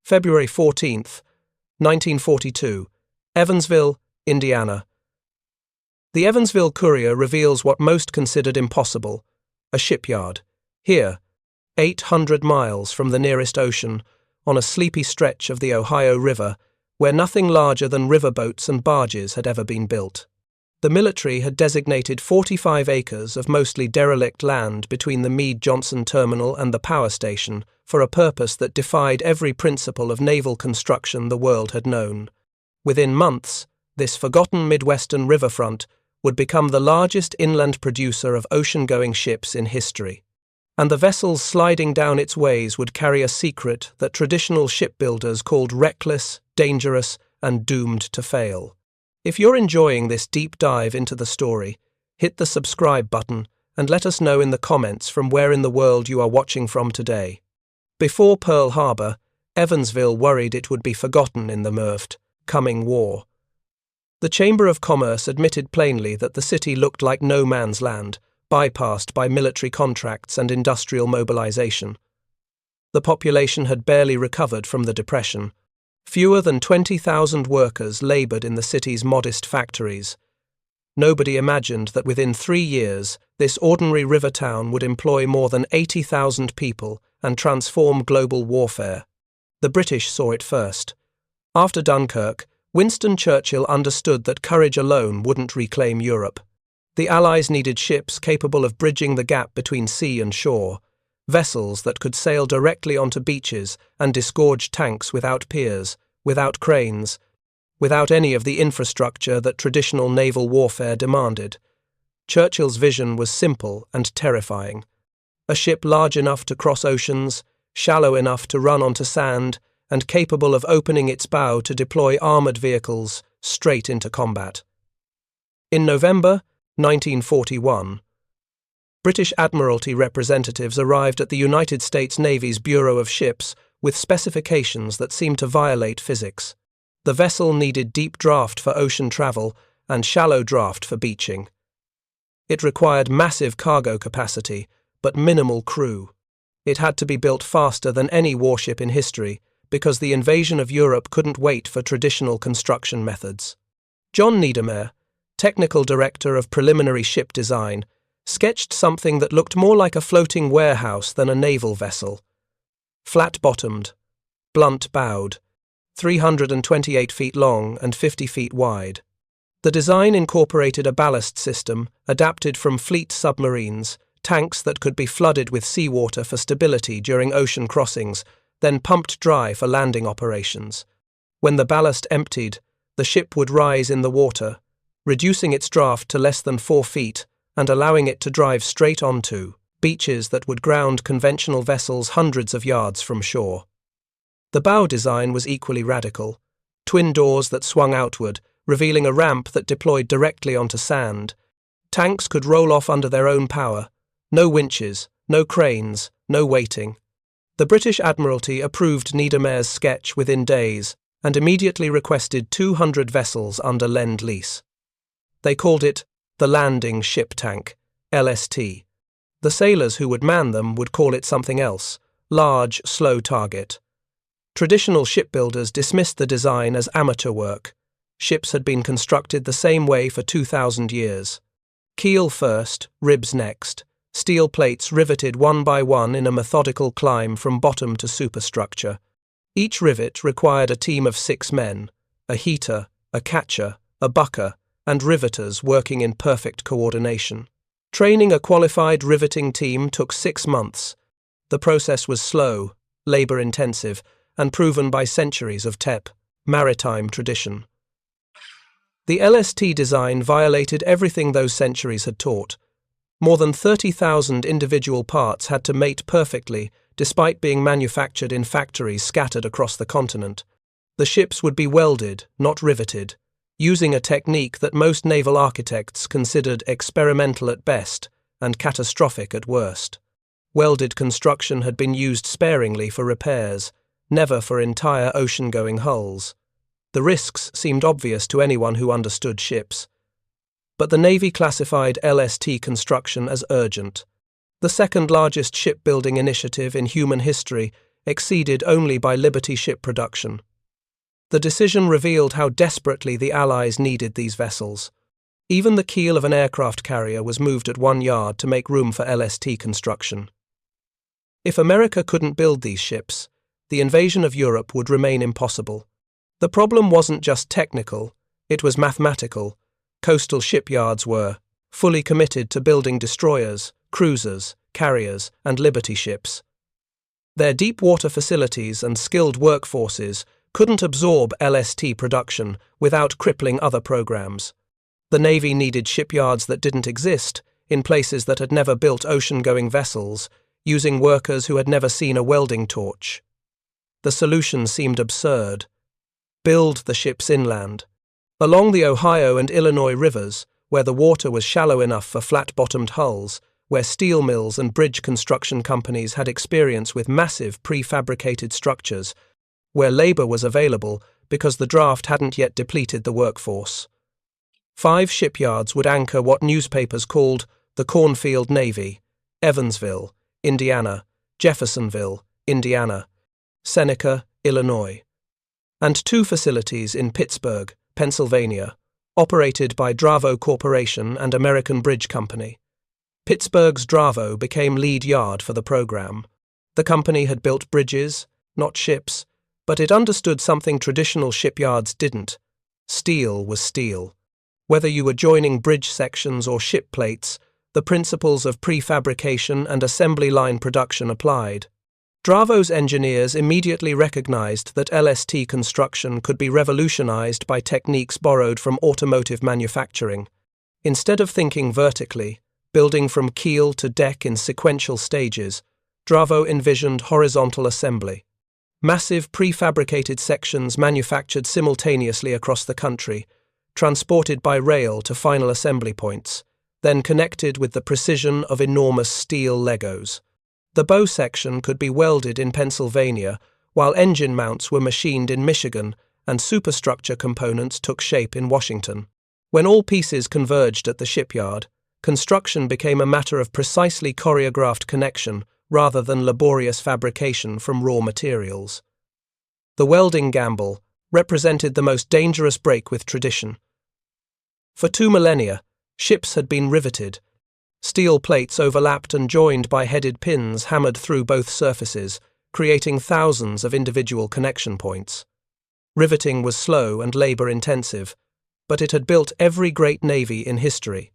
February 14th, 1942, Evansville, Indiana. The Evansville Courier reveals what most considered impossible: a shipyard. Here, 800 miles from the nearest ocean, on a sleepy stretch of the Ohio River, where nothing larger than riverboats and barges had ever been built. The military had designated 45 acres of mostly derelict land between the Meade-Johnson terminal and the power station for a purpose that defied every principle of naval construction the world had known. Within months, this forgotten Midwestern riverfront would become the largest inland producer of ocean-going ships in history. And the vessels sliding down its ways would carry a secret that traditional shipbuilders called reckless, dangerous, and doomed to fail. If you're enjoying this deep dive into the story, hit the subscribe button and let us know in the comments from where in the world you are watching from today. Before Pearl Harbor, Evansville worried it would be forgotten in the coming war. The Chamber of Commerce admitted plainly that the city looked like no man's land, bypassed by military contracts and industrial mobilization. The population had barely recovered from the Depression. Fewer than 20,000 workers labored in the city's modest factories. Nobody imagined that within 3 years, this ordinary river town would employ more than 80,000 people and transform global warfare. The British saw it first. After Dunkirk, Winston Churchill understood that courage alone wouldn't reclaim Europe. The Allies needed ships capable of bridging the gap between sea and shore, vessels that could sail directly onto beaches and disgorge tanks without piers, without cranes, without any of the infrastructure that traditional naval warfare demanded. Churchill's vision was simple and terrifying: a ship large enough to cross oceans, shallow enough to run onto sand, and capable of opening its bow to deploy armoured vehicles straight into combat. In November 1941, British Admiralty representatives arrived at the United States Navy's Bureau of Ships with specifications that seemed to violate physics. The vessel needed deep draft for ocean travel and shallow draft for beaching. It required massive cargo capacity, but minimal crew. It had to be built faster than any warship in history because the invasion of Europe couldn't wait for traditional construction methods. John Niedermeyer, technical director of preliminary ship design, sketched something that looked more like a floating warehouse than a naval vessel. Flat-bottomed, blunt-bowed, 328 feet long and 50 feet wide. The design incorporated a ballast system adapted from fleet submarines, tanks that could be flooded with seawater for stability during ocean crossings, then pumped dry for landing operations. When the ballast emptied, the ship would rise in the water, reducing its draft to less than 4 feet and allowing it to drive straight onto beaches that would ground conventional vessels hundreds of yards from shore. The bow design was equally radical: twin doors that swung outward, revealing a ramp that deployed directly onto sand. Tanks could roll off under their own power. No winches, no cranes, no waiting. The British Admiralty approved Niedermeyer's sketch within days and immediately requested 200 vessels under Lend-Lease. They called it the Landing Ship Tank, LST. The sailors who would man them would call it something else: Large, Slow Target. Traditional shipbuilders dismissed the design as amateur work. Ships had been constructed the same way for 2,000 years. Keel first, ribs next, steel plates riveted one by one in a methodical climb from bottom to superstructure. Each rivet required a team of 6 men: a heater, a catcher, a bucker, and riveters working in perfect coordination. Training a qualified riveting team took 6 months. The process was slow, labour-intensive, and proven by centuries of maritime tradition. The LST design violated everything those centuries had taught. More than 30,000 individual parts had to mate perfectly, despite being manufactured in factories scattered across the continent. The ships would be welded, not riveted, using a technique that most naval architects considered experimental at best and catastrophic at worst. Welded construction had been used sparingly for repairs, never for entire ocean-going hulls. The risks seemed obvious to anyone who understood ships. But the Navy classified LST construction as urgent. The second largest shipbuilding initiative in human history, exceeded only by Liberty ship production. The decision revealed how desperately the Allies needed these vessels. Even the keel of an aircraft carrier was moved at 1 yard to make room for LST construction. If America couldn't build these ships, the invasion of Europe would remain impossible. The problem wasn't just technical, it was mathematical. Coastal shipyards were fully committed to building destroyers, cruisers, carriers, and Liberty ships. Their deep-water facilities and skilled workforces couldn't absorb LST production without crippling other programs. The Navy needed shipyards that didn't exist, in places that had never built ocean-going vessels, using workers who had never seen a welding torch. The solution seemed absurd. Build the ships inland. Along the Ohio and Illinois rivers, where the water was shallow enough for flat-bottomed hulls, where steel mills and bridge construction companies had experience with massive prefabricated structures, where labor was available because the draft hadn't yet depleted the workforce. 5 shipyards would anchor what newspapers called the Cornfield Navy: Evansville, Indiana; Jeffersonville, Indiana; Seneca, Illinois; and 2 facilities in Pittsburgh, Pennsylvania, operated by Dravo Corporation and American Bridge Company. Pittsburgh's Dravo became lead yard for the program. The company had built bridges, not ships, but it understood something traditional shipyards didn't. Steel was steel. Whether you were joining bridge sections or ship plates, the principles of prefabrication and assembly line production applied. Dravo's engineers immediately recognized that LST construction could be revolutionized by techniques borrowed from automotive manufacturing. Instead of thinking vertically, building from keel to deck in sequential stages, Dravo envisioned horizontal assembly. Massive prefabricated sections manufactured simultaneously across the country, transported by rail to final assembly points, then connected with the precision of enormous steel Legos. The bow section could be welded in Pennsylvania, while engine mounts were machined in Michigan and superstructure components took shape in Washington. When all pieces converged at the shipyard, construction became a matter of precisely choreographed connection rather than laborious fabrication from raw materials. The welding gamble represented the most dangerous break with tradition. For 2 millennia, ships had been riveted. Steel plates overlapped and joined by headed pins hammered through both surfaces, creating thousands of individual connection points. Riveting was slow and labor-intensive, but it had built every great navy in history.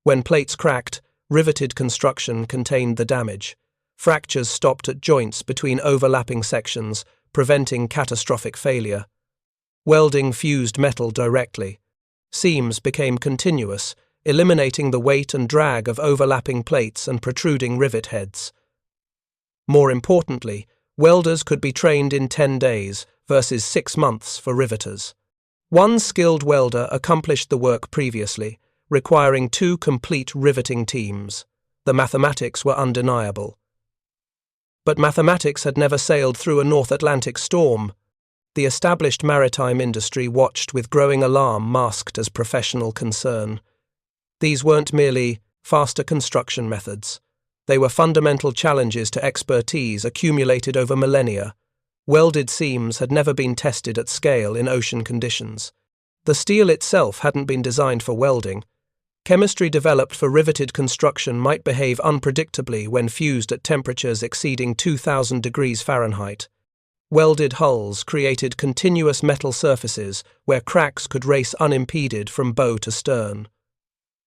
When plates cracked, riveted construction contained the damage. Fractures stopped at joints between overlapping sections, preventing catastrophic failure. Welding fused metal directly. Seams became continuous, eliminating the weight and drag of overlapping plates and protruding rivet heads. More importantly, welders could be trained in 10 days versus 6 months for riveters. One skilled welder accomplished the work previously, requiring 2 complete riveting teams. The mathematics were undeniable. But mathematics had never sailed through a North Atlantic storm. The established maritime industry watched with growing alarm masked as professional concern. These weren't merely faster construction methods. They were fundamental challenges to expertise accumulated over millennia. Welded seams had never been tested at scale in ocean conditions. The steel itself hadn't been designed for welding. Chemistry developed for riveted construction might behave unpredictably when fused at temperatures exceeding 2,000 degrees Fahrenheit. Welded hulls created continuous metal surfaces where cracks could race unimpeded from bow to stern.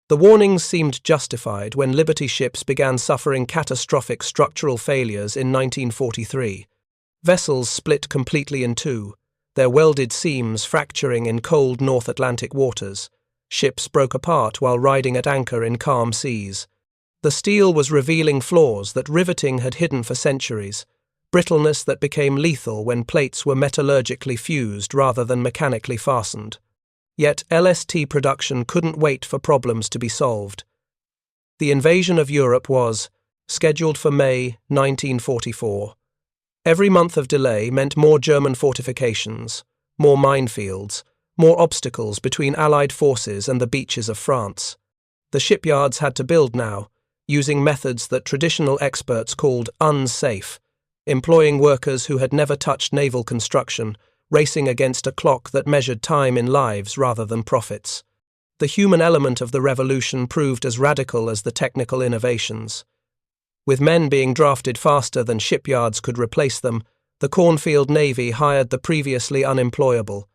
The warnings seemed justified when Liberty ships began suffering catastrophic structural failures in 1943. Vessels split completely in 2, their welded seams fracturing in cold North Atlantic waters. Ships broke apart while riding at anchor in calm seas. The steel was revealing flaws that riveting had hidden for centuries, brittleness that became lethal when plates were metallurgically fused rather than mechanically fastened. Yet LST production couldn't wait for problems to be solved. The invasion of Europe was scheduled for May 1944. Every month of delay meant more German fortifications, more minefields, more obstacles between Allied forces and the beaches of France. The shipyards had to build now, using methods that traditional experts called unsafe. employing workers who had never touched naval construction, racing against a clock that measured time in lives rather than profits. The human element of the revolution proved as radical as the technical innovations. With men being drafted faster than shipyards could replace them, the cornfield navy hired the previously unemployable,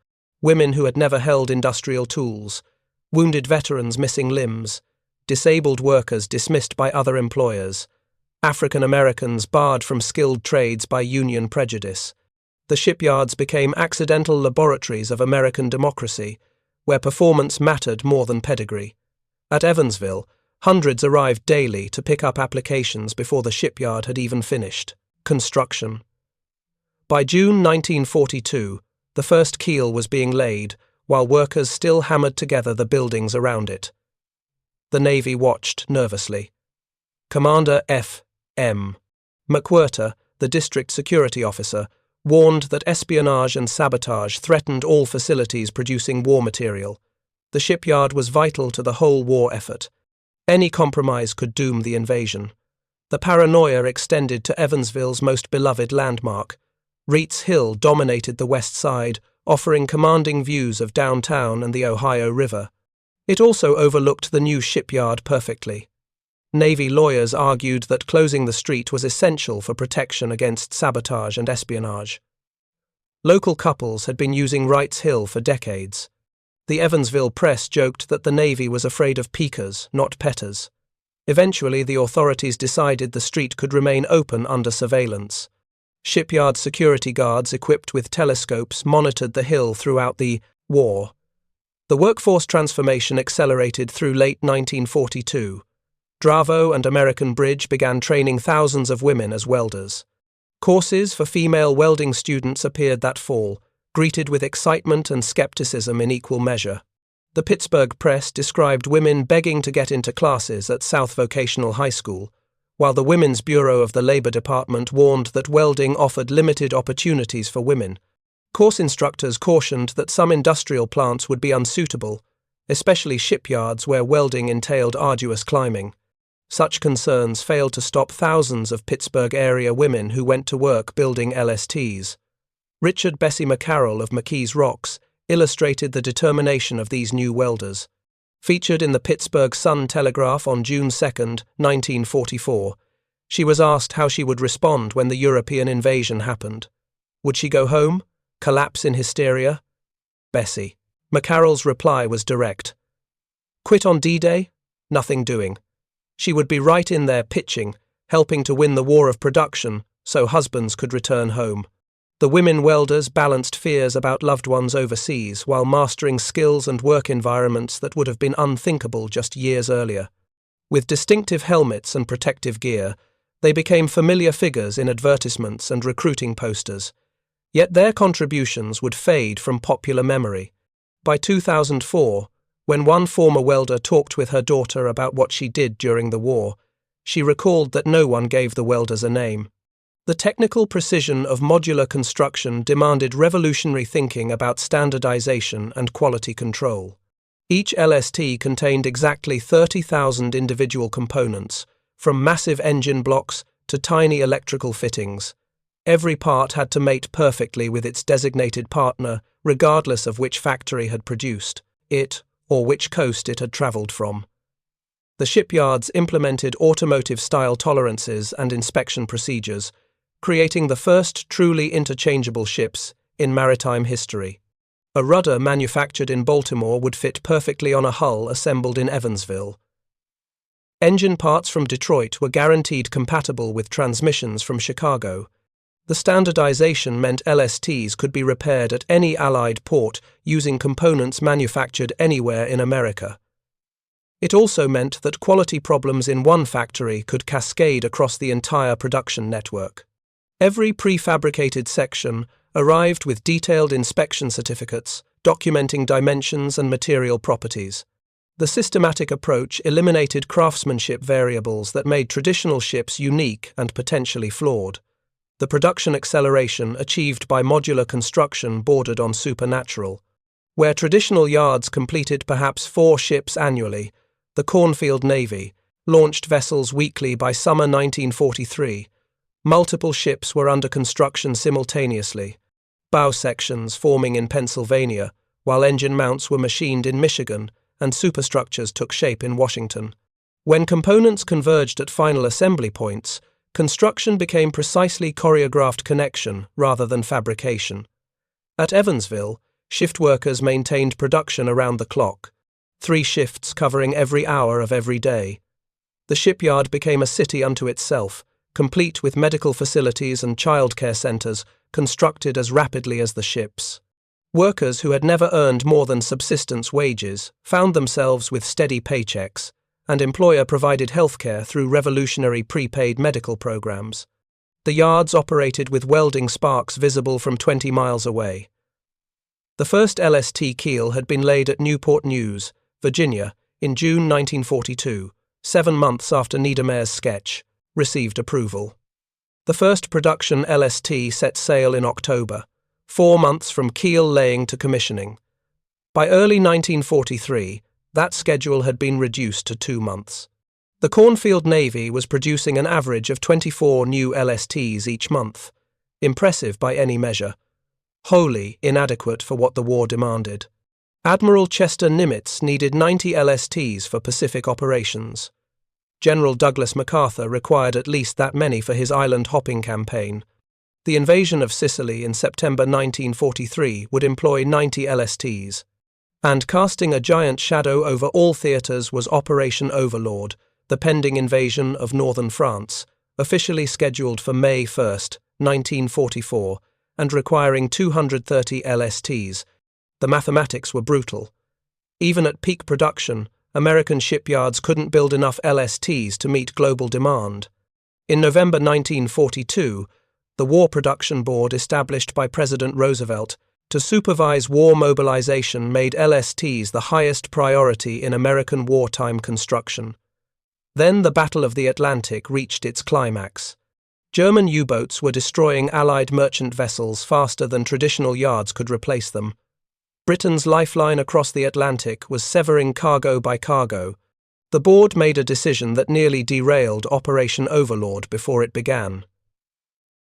women who had never held industrial tools, wounded veterans missing limbs, disabled workers dismissed by other employers, African Americans barred from skilled trades by union prejudice. The shipyards became accidental laboratories of American democracy, where performance mattered more than pedigree. At Evansville, hundreds arrived daily to pick up applications before the shipyard had even finished construction. By June 1942, the first keel was being laid, while workers still hammered together the buildings around it. The Navy watched nervously. Commander F.M. McWhirter, the district security officer, warned that espionage and sabotage threatened all facilities producing war material. The shipyard was vital to the whole war effort. Any compromise could doom the invasion. The paranoia extended to Evansville's most beloved landmark. Reed's Hill dominated the west side, offering commanding views of downtown and the Ohio River. It also overlooked the new shipyard perfectly. Navy lawyers argued that closing the street was essential for protection against sabotage and espionage. Local couples had been using Wright's Hill for decades. The Evansville press joked that the Navy was afraid of peekers, not petters. Eventually, the authorities decided the street could remain open under surveillance. Shipyard security guards equipped with telescopes monitored the hill throughout the war. The workforce transformation accelerated through late 1942. Dravo and American Bridge began training thousands of women as welders. Courses for female welding students appeared that fall, greeted with excitement and skepticism in equal measure. The Pittsburgh Press described women begging to get into classes at South Vocational High School, while the Women's Bureau of the Labor Department warned that welding offered limited opportunities for women. Course instructors cautioned that some industrial plants would be unsuitable, especially shipyards where welding entailed arduous climbing. Such concerns failed to stop thousands of Pittsburgh-area women who went to work building LSTs. Richard Bessie McCarroll of McKee's Rocks illustrated the determination of these new welders. Featured in the Pittsburgh Sun-Telegraph on June 2, 1944, she was asked how she would respond when the European invasion happened. Would she go home? Collapse in hysteria? Bessie. McCarroll's reply was direct. Quit on D-Day? Nothing doing. She would be right in there pitching, helping to win the war of production so husbands could return home. The women welders balanced fears about loved ones overseas while mastering skills and work environments that would have been unthinkable just years earlier. With distinctive helmets and protective gear, they became familiar figures in advertisements and recruiting posters. Yet their contributions would fade from popular memory. By 2004, when one former welder talked with her daughter about what she did during the war, she recalled that no one gave the welders a name. The technical precision of modular construction demanded revolutionary thinking about standardization and quality control. Each LST contained exactly 30,000 individual components, from massive engine blocks to tiny electrical fittings. Every part had to mate perfectly with its designated partner, regardless of which factory had produced it or which coast it had traveled from. The shipyards implemented automotive-style tolerances and inspection procedures, creating the first truly interchangeable ships in maritime history. A rudder manufactured in Baltimore would fit perfectly on a hull assembled in Evansville. Engine parts from Detroit were guaranteed compatible with transmissions from Chicago. The standardization meant LSTs could be repaired at any Allied port using components manufactured anywhere in America. It also meant that quality problems in one factory could cascade across the entire production network. Every prefabricated section arrived with detailed inspection certificates documenting dimensions and material properties. The systematic approach eliminated craftsmanship variables that made traditional ships unique and potentially flawed. The production acceleration achieved by modular construction bordered on supernatural. Where traditional yards completed perhaps 4 ships annually, the Cornfield Navy launched vessels weekly by summer 1943, Multiple ships were under construction simultaneously, bow sections forming in Pennsylvania, while engine mounts were machined in Michigan and superstructures took shape in Washington. When components converged at final assembly points, construction became precisely choreographed connection rather than fabrication. At Evansville, shift workers maintained production around the clock, 3 shifts covering every hour of every day. The shipyard became a city unto itself, complete with medical facilities and childcare centers constructed as rapidly as the ships. Workers who had never earned more than subsistence wages found themselves with steady paychecks, and employer-provided healthcare through revolutionary prepaid medical programs. The yards operated with welding sparks visible from 20 miles away. The first LST keel had been laid at Newport News, Virginia, in June 1942, 7 months after Niedermayer's sketch received approval. The first production LST set sail in October, 4 months from keel laying to commissioning. By early 1943, that schedule had been reduced to 2 months. The Cornfield Navy was producing an average of 24 new LSTs each month, impressive by any measure, wholly inadequate for what the war demanded. Admiral Chester Nimitz needed 90 LSTs for Pacific operations. General Douglas MacArthur required at least that many for his island-hopping campaign. The invasion of Sicily in September 1943 would employ 90 LSTs. And casting a giant shadow over all theatres was Operation Overlord, the pending invasion of northern France, officially scheduled for May 1, 1944, and requiring 230 LSTs. The mathematics were brutal. Even at peak production, American shipyards couldn't build enough LSTs to meet global demand. In November 1942, the War Production Board established by President Roosevelt to supervise war mobilization made LSTs the highest priority in American wartime construction. Then the Battle of the Atlantic reached its climax. German U-boats were destroying Allied merchant vessels faster than traditional yards could replace them. Britain's lifeline across the Atlantic was severing cargo by cargo. The board made a decision that nearly derailed Operation Overlord before it began.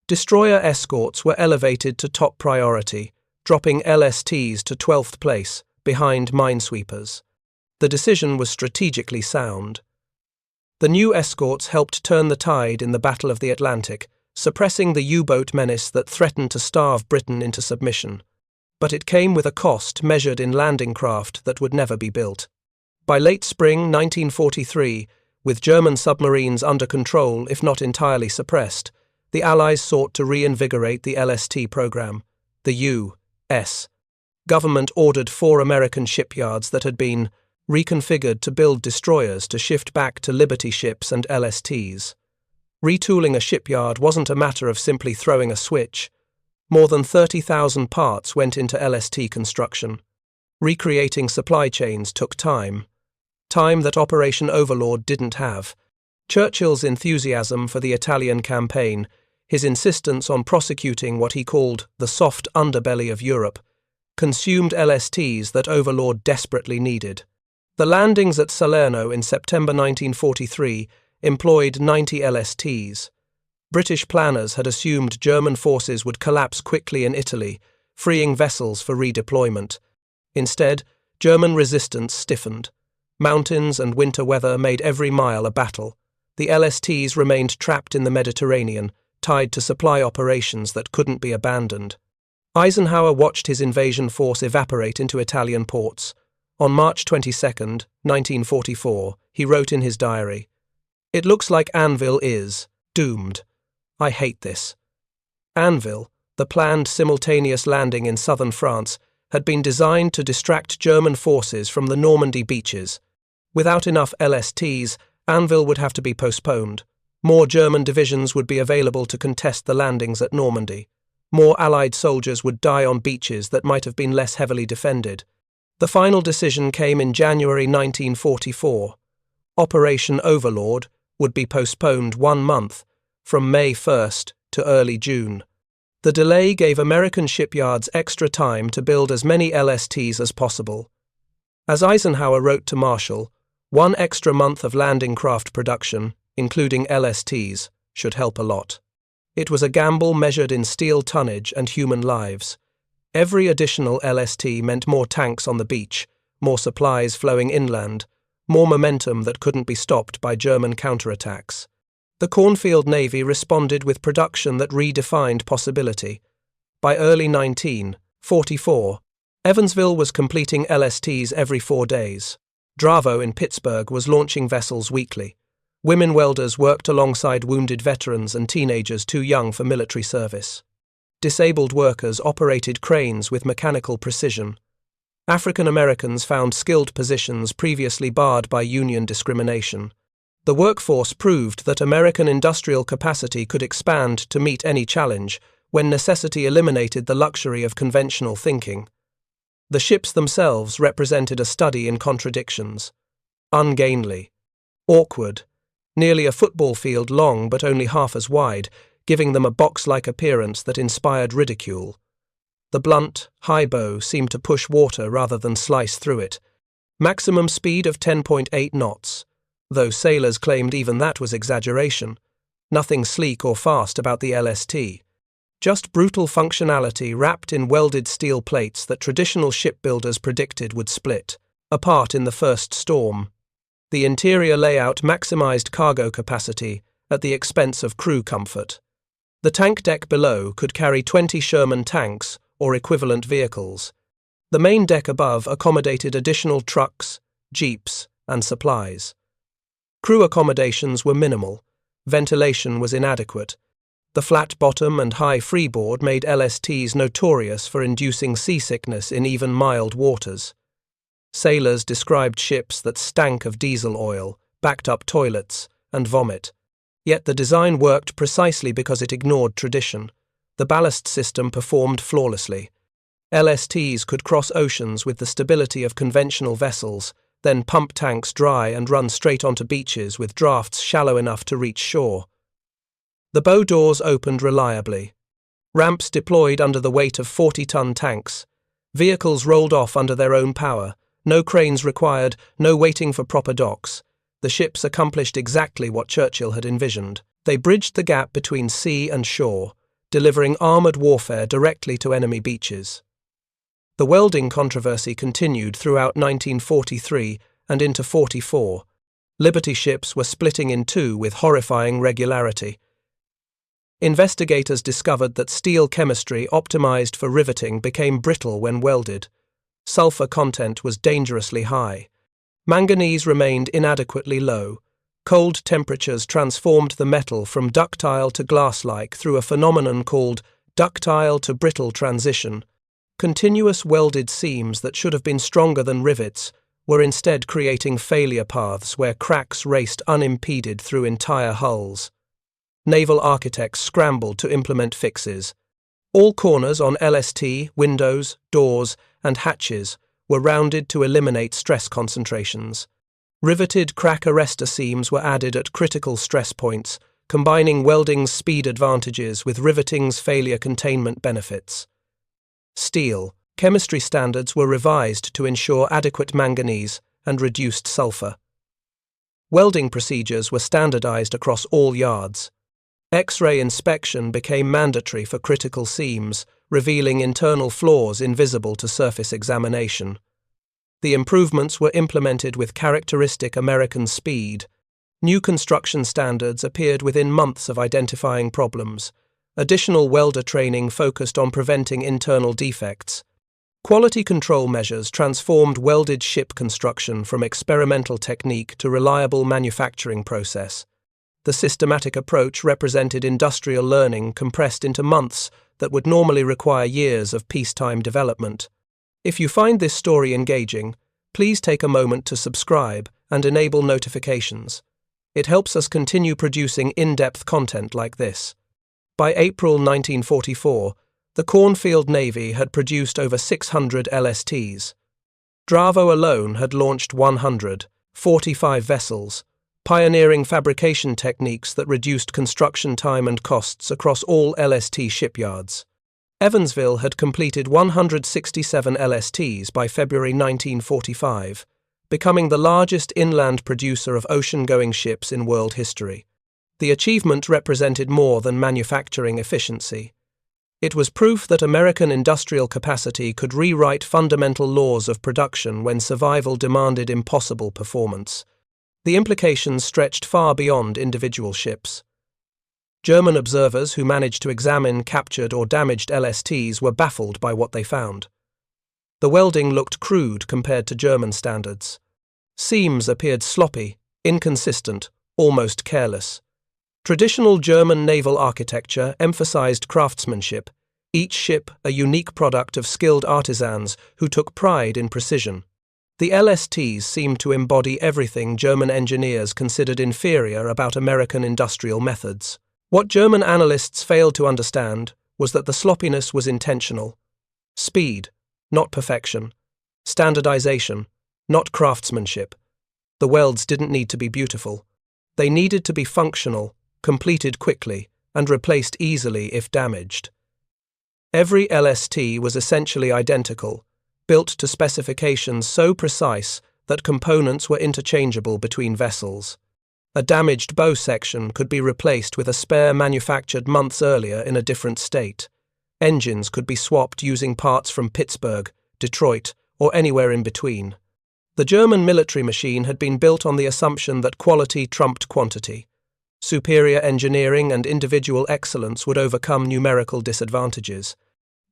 Destroyer escorts were elevated to top priority, dropping LSTs to 12th place, behind minesweepers. The decision was strategically sound. The new escorts helped turn the tide in the Battle of the Atlantic, suppressing the U-boat menace that threatened to starve Britain into submission. But it came with a cost measured in landing craft that would never be built. By late spring 1943, with German submarines under control if not entirely suppressed, the Allies sought to reinvigorate the LST program. The U.S. government ordered 4 American shipyards that had been reconfigured to build destroyers to shift back to Liberty ships and LSTs. Retooling a shipyard wasn't a matter of simply throwing a switch. More than 30,000 parts went into LST construction. Recreating supply chains took time that Operation Overlord didn't have. Churchill's enthusiasm for the Italian campaign, his insistence on prosecuting what he called the soft underbelly of Europe, consumed LSTs that Overlord desperately needed. The landings at Salerno in September 1943 employed 90 LSTs. British planners had assumed German forces would collapse quickly in Italy, freeing vessels for redeployment. Instead, German resistance stiffened. Mountains and winter weather made every mile a battle. The LSTs remained trapped in the Mediterranean, tied to supply operations that couldn't be abandoned. Eisenhower watched his invasion force evaporate into Italian ports. On March 22, 1944, he wrote in his diary, "It looks like Anvil is doomed. I hate this." Anvil, the planned simultaneous landing in southern France, had been designed to distract German forces from the Normandy beaches. Without enough LSTs, Anvil would have to be postponed. More German divisions would be available to contest the landings at Normandy. More Allied soldiers would die on beaches that might have been less heavily defended. The final decision came in January 1944. Operation Overlord would be postponed 1 month, from May 1 to early June. The delay gave American shipyards extra time to build as many LSTs as possible. As Eisenhower wrote to Marshall, 1 extra month of landing craft production, including LSTs, should help a lot. It was a gamble measured in steel tonnage and human lives. Every additional LST meant more tanks on the beach, more supplies flowing inland, more momentum that couldn't be stopped by German counterattacks. The Cornfield Navy responded with production that redefined possibility. By early 1944, Evansville was completing LSTs every 4 days. Dravo in Pittsburgh was launching vessels weekly. Women welders worked alongside wounded veterans and teenagers too young for military service. Disabled workers operated cranes with mechanical precision. African Americans found skilled positions previously barred by union discrimination. The workforce proved that American industrial capacity could expand to meet any challenge when necessity eliminated the luxury of conventional thinking. The ships themselves represented a study in contradictions. Ungainly. Awkward. Nearly a football field long but only half as wide, giving them a box-like appearance that inspired ridicule. The blunt, high bow seemed to push water rather than slice through it. Maximum speed of 10.8 knots, though sailors claimed even that was exaggeration. Nothing sleek or fast about the LST. Just brutal functionality wrapped in welded steel plates that traditional shipbuilders predicted would split apart in the first storm. The interior layout maximized cargo capacity at the expense of crew comfort. The tank deck below could carry 20 Sherman tanks or equivalent vehicles. The main deck above accommodated additional trucks, jeeps, and supplies. Crew accommodations were minimal. Ventilation was inadequate. The flat bottom and high freeboard made LSTs notorious for inducing seasickness in even mild waters. Sailors described ships that stank of diesel oil, backed-up toilets, and vomit. Yet the design worked precisely because it ignored tradition. The ballast system performed flawlessly. LSTs could cross oceans with the stability of conventional vessels, then pump tanks dry and run straight onto beaches with drafts shallow enough to reach shore. The bow doors opened reliably. Ramps deployed under the weight of 40-ton tanks. Vehicles rolled off under their own power. No cranes required, no waiting for proper docks. The ships accomplished exactly what Churchill had envisioned. They bridged the gap between sea and shore, delivering armoured warfare directly to enemy beaches. The welding controversy continued throughout 1943 and into 44. Liberty ships were splitting in two with horrifying regularity. Investigators discovered that steel chemistry optimized for riveting became brittle when welded. Sulfur content was dangerously high. Manganese remained inadequately low. Cold temperatures transformed the metal from ductile to glass-like through a phenomenon called ductile to brittle transition. Continuous welded seams that should have been stronger than rivets were instead creating failure paths where cracks raced unimpeded through entire hulls. Naval architects scrambled to implement fixes. All corners on LST, windows, doors, and hatches were rounded to eliminate stress concentrations. Riveted crack arrestor seams were added at critical stress points, combining welding's speed advantages with riveting's failure containment benefits. Steel. Chemistry standards were revised to ensure adequate manganese and reduced sulfur. Welding procedures were standardized across all yards. X-ray inspection became mandatory for critical seams, revealing internal flaws invisible to surface examination. The improvements were implemented with characteristic American speed. New construction standards appeared within months of identifying problems. Additional welder training focused on preventing internal defects. Quality control measures transformed welded ship construction from experimental technique to reliable manufacturing process. The systematic approach represented industrial learning compressed into months that would normally require years of peacetime development. If you find this story engaging, please take a moment to subscribe and enable notifications. It helps us continue producing in-depth content like this. By April 1944, the Cornfield Navy had produced over 600 LSTs. Dravo alone had launched 145 vessels, pioneering fabrication techniques that reduced construction time and costs across all LST shipyards. Evansville had completed 167 LSTs by February 1945, becoming the largest inland producer of ocean-going ships in world history. The achievement represented more than manufacturing efficiency. It was proof that American industrial capacity could rewrite fundamental laws of production when survival demanded impossible performance. The implications stretched far beyond individual ships. German observers who managed to examine captured or damaged LSTs were baffled by what they found. The welding looked crude compared to German standards. Seams appeared sloppy, inconsistent, almost careless. Traditional German naval architecture emphasized craftsmanship, each ship a unique product of skilled artisans who took pride in precision. The LSTs seemed to embody everything German engineers considered inferior about American industrial methods. What German analysts failed to understand was that the sloppiness was intentional. Speed, not perfection. Standardization, not craftsmanship. The welds didn't need to be beautiful. They needed to be functional, completed quickly, and replaced easily if damaged. Every LST was essentially identical, built to specifications so precise that components were interchangeable between vessels. A damaged bow section could be replaced with a spare manufactured months earlier in a different state. Engines could be swapped using parts from Pittsburgh, Detroit, or anywhere in between. The German military machine had been built on the assumption that quality trumped quantity. Superior engineering and individual excellence would overcome numerical disadvantages.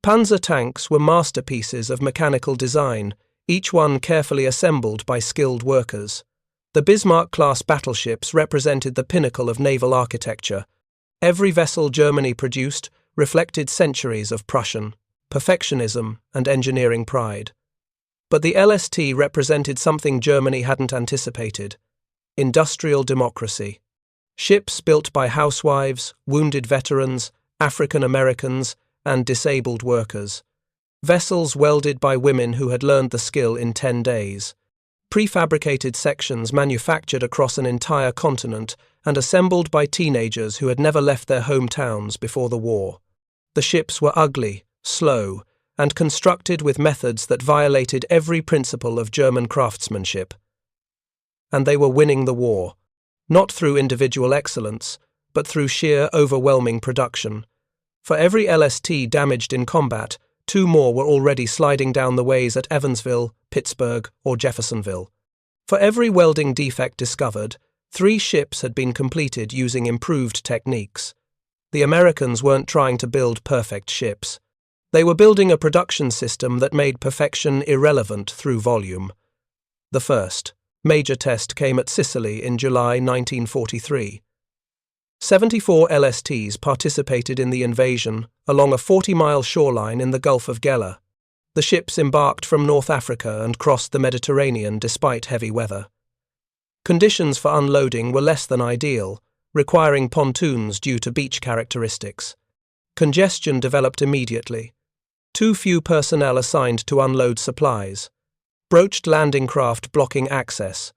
Panzer tanks were masterpieces of mechanical design, each one carefully assembled by skilled workers. The Bismarck-class battleships represented the pinnacle of naval architecture. Every vessel Germany produced reflected centuries of Prussian perfectionism and engineering pride. But the LST represented something Germany hadn't anticipated: industrial democracy. Ships built by housewives, wounded veterans, African Americans, and disabled workers. Vessels welded by women who had learned the skill in 10 days. Prefabricated sections manufactured across an entire continent and assembled by teenagers who had never left their hometowns before the war. The ships were ugly, slow, and constructed with methods that violated every principle of German craftsmanship. And they were winning the war. Not through individual excellence, but through sheer overwhelming production. For every LST damaged in combat, 2 more were already sliding down the ways at Evansville, Pittsburgh, or Jeffersonville. For every welding defect discovered, 3 ships had been completed using improved techniques. The Americans weren't trying to build perfect ships. They were building a production system that made perfection irrelevant through volume. The first major test came at Sicily in July 1943. 74 LSTs participated in the invasion along a 40-mile shoreline in the Gulf of Gela. The ships embarked from North Africa and crossed the Mediterranean despite heavy weather. Conditions for unloading were less than ideal, requiring pontoons due to beach characteristics. Congestion developed immediately. Too few personnel assigned to unload supplies. Broached landing craft blocking access.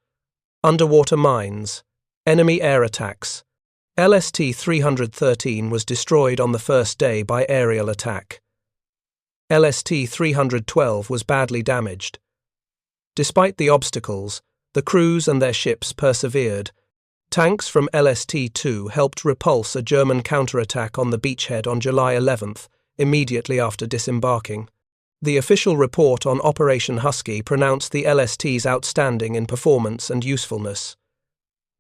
Underwater mines. Enemy air attacks. LST 313 was destroyed on the first day by aerial attack. LST 312 was badly damaged. Despite the obstacles, the crews and their ships persevered. Tanks from LST-2 helped repulse a German counterattack on the beachhead on July 11th, immediately after disembarking. The official report on Operation Husky pronounced the LSTs outstanding in performance and usefulness.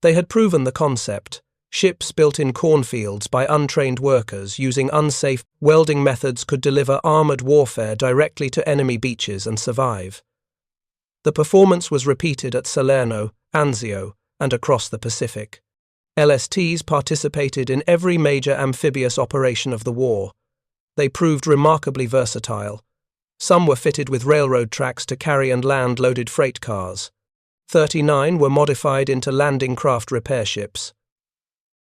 They had proven the concept: ships built in cornfields by untrained workers using unsafe welding methods could deliver armored warfare directly to enemy beaches and survive. The performance was repeated at Salerno, Anzio, and across the Pacific. LSTs participated in every major amphibious operation of the war. They proved remarkably versatile. Some were fitted with railroad tracks to carry and land loaded freight cars. 39 were modified into landing craft repair ships.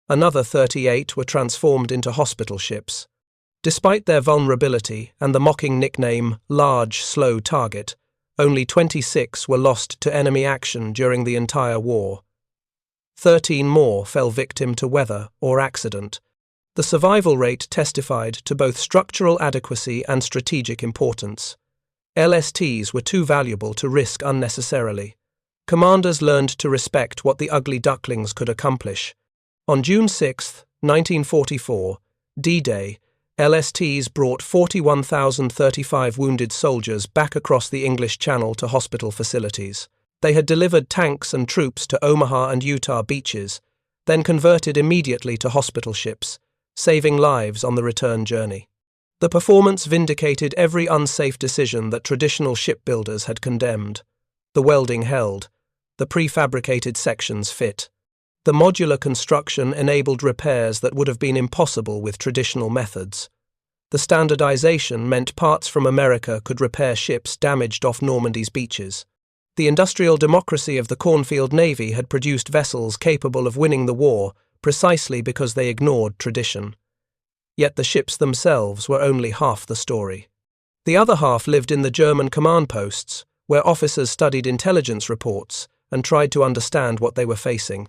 Another 38 were transformed into hospital ships. Despite their vulnerability and the mocking nickname "large, slow target," only 26 were lost to enemy action during the entire war. 13 more fell victim to weather or accident. The survival rate testified to both structural adequacy and strategic importance. LSTs were too valuable to risk unnecessarily. Commanders learned to respect what the ugly ducklings could accomplish. On June 6, 1944, D-Day, LSTs brought 41,035 wounded soldiers back across the English Channel to hospital facilities. They had delivered tanks and troops to Omaha and Utah beaches, then converted immediately to hospital ships, saving lives on the return journey. The performance vindicated every unsafe decision that traditional shipbuilders had condemned. The welding held. The prefabricated sections fit. The modular construction enabled repairs that would have been impossible with traditional methods. The standardization meant parts from America could repair ships damaged off Normandy's beaches. The industrial democracy of the Cornfield Navy had produced vessels capable of winning the war precisely because they ignored tradition. Yet the ships themselves were only half the story. The other half lived in the German command posts, where officers studied intelligence reports and tried to understand what they were facing.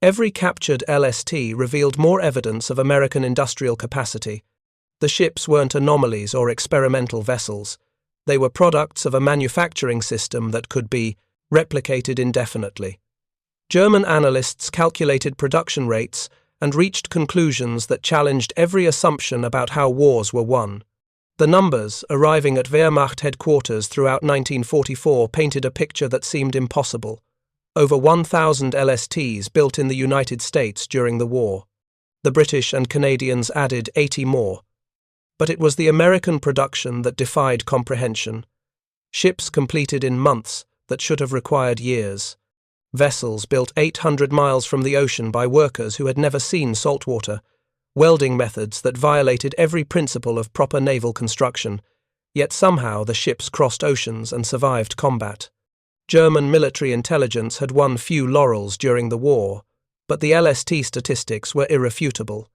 Every captured LST revealed more evidence of American industrial capacity. The ships weren't anomalies or experimental vessels. They were products of a manufacturing system that could be replicated indefinitely. German analysts calculated production rates and reached conclusions that challenged every assumption about how wars were won. The numbers, arriving at Wehrmacht headquarters throughout 1944, painted a picture that seemed impossible. Over 1,000 LSTs built in the United States during the war. The British and Canadians added 80 more. But it was the American production that defied comprehension. Ships completed in months that should have required years. Vessels built 800 miles from the ocean by workers who had never seen saltwater. Welding methods that violated every principle of proper naval construction. Yet somehow the ships crossed oceans and survived combat. German military intelligence had won few laurels during the war, but the LST statistics were irrefutable.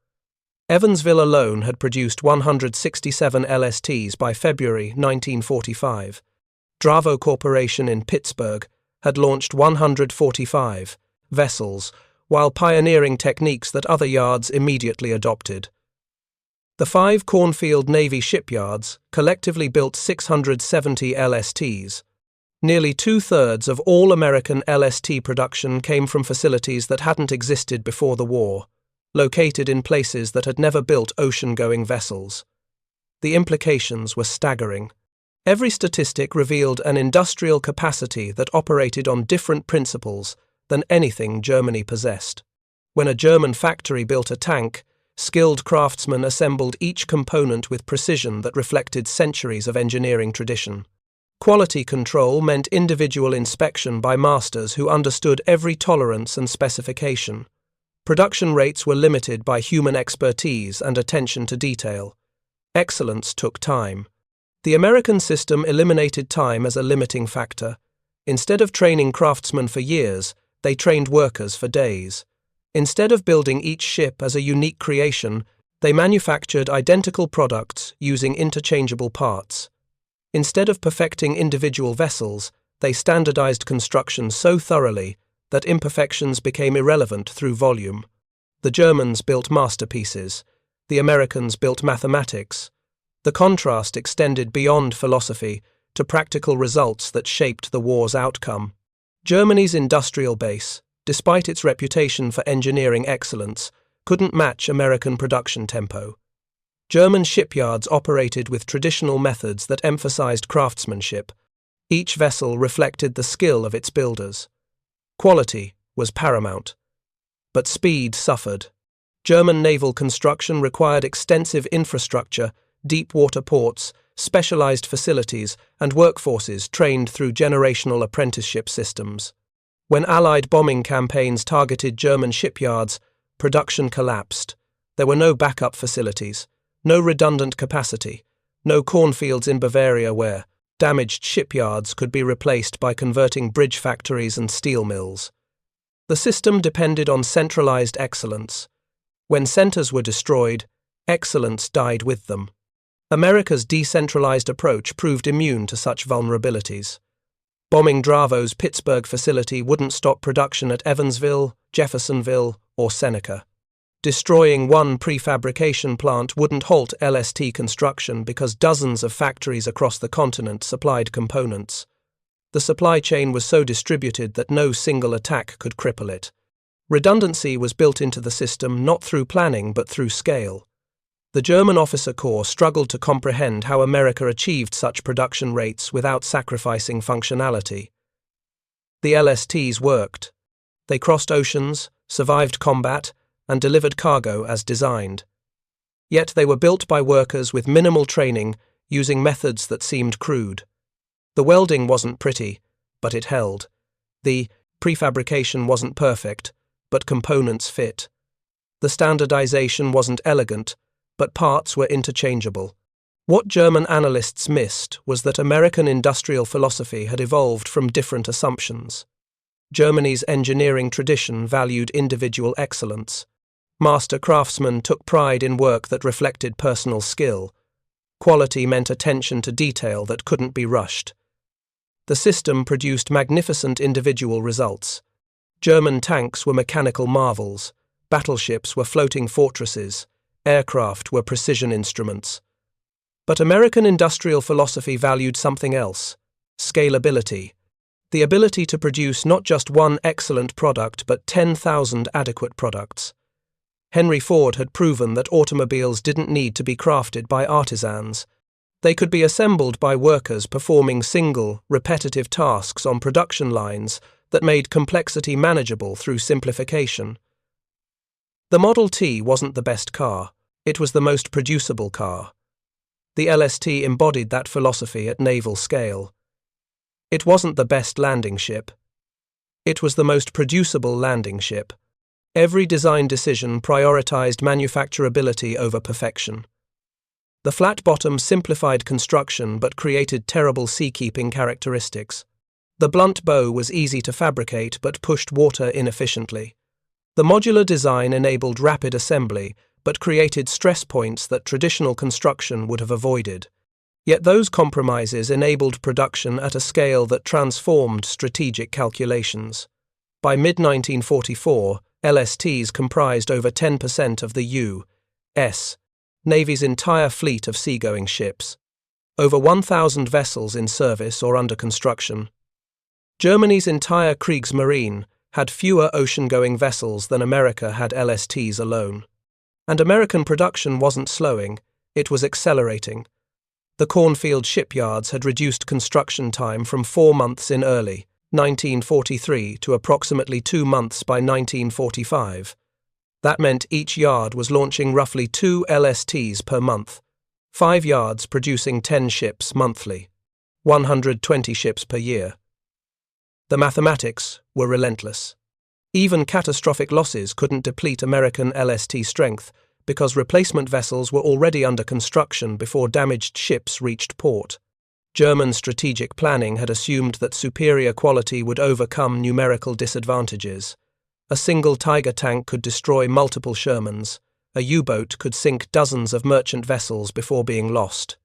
Evansville alone had produced 167 LSTs by February 1945. Dravo Corporation in Pittsburgh had launched 145 vessels, while pioneering techniques that other yards immediately adopted. The 5 Cornfield Navy shipyards collectively built 670 LSTs. Nearly 2/3 of all American LST production came from facilities that hadn't existed before the war, located in places that had never built ocean-going vessels. The implications were staggering. Every statistic revealed an industrial capacity that operated on different principles than anything Germany possessed. When a German factory built a tank, skilled craftsmen assembled each component with precision that reflected centuries of engineering tradition. Quality control meant individual inspection by masters who understood every tolerance and specification. Production rates were limited by human expertise and attention to detail. Excellence took time. The American system eliminated time as a limiting factor. Instead of training craftsmen for years, they trained workers for days. Instead of building each ship as a unique creation, they manufactured identical products using interchangeable parts. Instead of perfecting individual vessels, they standardized construction so thoroughly that imperfections became irrelevant through volume. The Germans built masterpieces. The Americans built mathematics. The contrast extended beyond philosophy to practical results that shaped the war's outcome. Germany's industrial base, despite its reputation for engineering excellence, couldn't match American production tempo. German shipyards operated with traditional methods that emphasized craftsmanship. Each vessel reflected the skill of its builders. Quality was paramount. But speed suffered. German naval construction required extensive infrastructure, deep water ports, specialized facilities, and workforces trained through generational apprenticeship systems. When Allied bombing campaigns targeted German shipyards, production collapsed. There were no backup facilities, no redundant capacity, no cornfields in Bavaria where damaged shipyards could be replaced by converting bridge factories and steel mills. The system depended on centralized excellence. When centers were destroyed, excellence died with them. America's decentralized approach proved immune to such vulnerabilities. Bombing Dravo's Pittsburgh facility wouldn't stop production at Evansville, Jeffersonville, or Seneca. Destroying one prefabrication plant wouldn't halt LST construction because dozens of factories across the continent supplied components. The supply chain was so distributed that no single attack could cripple it. Redundancy was built into the system not through planning but through scale. The German officer corps struggled to comprehend how America achieved such production rates without sacrificing functionality. The LSTs worked. They crossed oceans, survived combat, and delivered cargo as designed. Yet they were built by workers with minimal training, using methods that seemed crude. The welding wasn't pretty, but it held. The prefabrication wasn't perfect, but components fit. The standardization wasn't elegant, but parts were interchangeable. What German analysts missed was that American industrial philosophy had evolved from different assumptions. Germany's engineering tradition valued individual excellence. Master craftsmen took pride in work that reflected personal skill. Quality meant attention to detail that couldn't be rushed. The system produced magnificent individual results. German tanks were mechanical marvels, battleships were floating fortresses, aircraft were precision instruments. But American industrial philosophy valued something else: scalability. The ability to produce not just one excellent product but 10,000 adequate products. Henry Ford had proven that automobiles didn't need to be crafted by artisans. They could be assembled by workers performing single, repetitive tasks on production lines that made complexity manageable through simplification. The Model T wasn't the best car, it was the most producible car. The LST embodied that philosophy at naval scale. It wasn't the best landing ship. It was the most producible landing ship. Every design decision prioritized manufacturability over perfection. The flat bottom simplified construction but created terrible seakeeping characteristics. The blunt bow was easy to fabricate but pushed water inefficiently. The modular design enabled rapid assembly but created stress points that traditional construction would have avoided. Yet those compromises enabled production at a scale that transformed strategic calculations. By mid-1944, LSTs comprised over 10% of the U.S. Navy's entire fleet of seagoing ships. Over 1,000 vessels in service or under construction. Germany's entire Kriegsmarine had fewer ocean-going vessels than America had LSTs alone. And American production wasn't slowing, it was accelerating. The cornfield shipyards had reduced construction time from 4 months in early 1943 to approximately 2 months by 1945. That meant each yard was launching roughly 2 LSTs per month, 5 yards producing 10 ships monthly, 120 ships per year. The mathematics were relentless. Even catastrophic losses couldn't deplete American LST strength because replacement vessels were already under construction before damaged ships reached port. German strategic planning had assumed that superior quality would overcome numerical disadvantages. A single Tiger tank could destroy multiple Shermans. A U-boat could sink dozens of merchant vessels before being lost.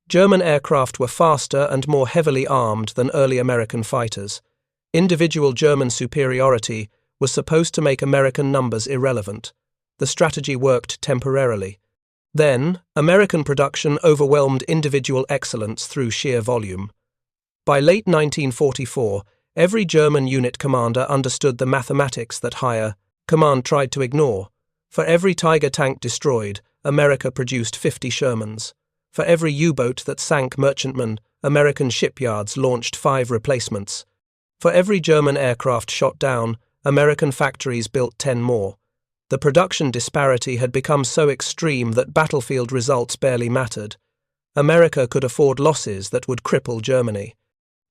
German aircraft were faster and more heavily armed than early American fighters. Individual German superiority was supposed to make American numbers irrelevant. The strategy worked temporarily. Then, American production overwhelmed individual excellence through sheer volume. By late 1944, every German unit commander understood the mathematics that higher command tried to ignore. For every Tiger tank destroyed, America produced 50 Shermans. For every U-boat that sank merchantmen, American shipyards launched 5 replacements. For every German aircraft shot down, American factories built 10 more. The production disparity had become so extreme that battlefield results barely mattered. America could afford losses that would cripple Germany.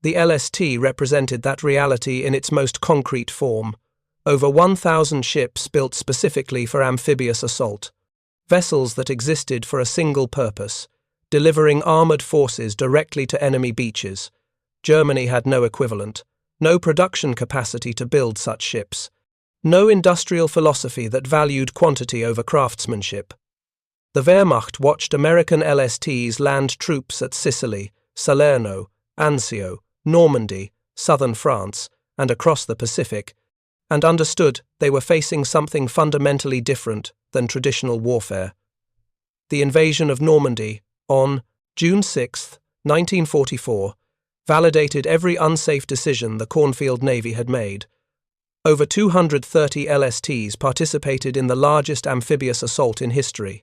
The LST represented that reality in its most concrete form. Over 1,000 ships built specifically for amphibious assault. Vessels that existed for a single purpose, delivering armoured forces directly to enemy beaches. Germany had no equivalent. No production capacity to build such ships. No industrial philosophy that valued quantity over craftsmanship. The Wehrmacht watched American LSTs land troops at Sicily, Salerno, Anzio, Normandy, southern France, and across the Pacific, and understood they were facing something fundamentally different than traditional warfare. The invasion of Normandy, on June 6, 1944, validated every unsafe decision the Cornfield Navy had made. Over 230 LSTs participated in the largest amphibious assault in history.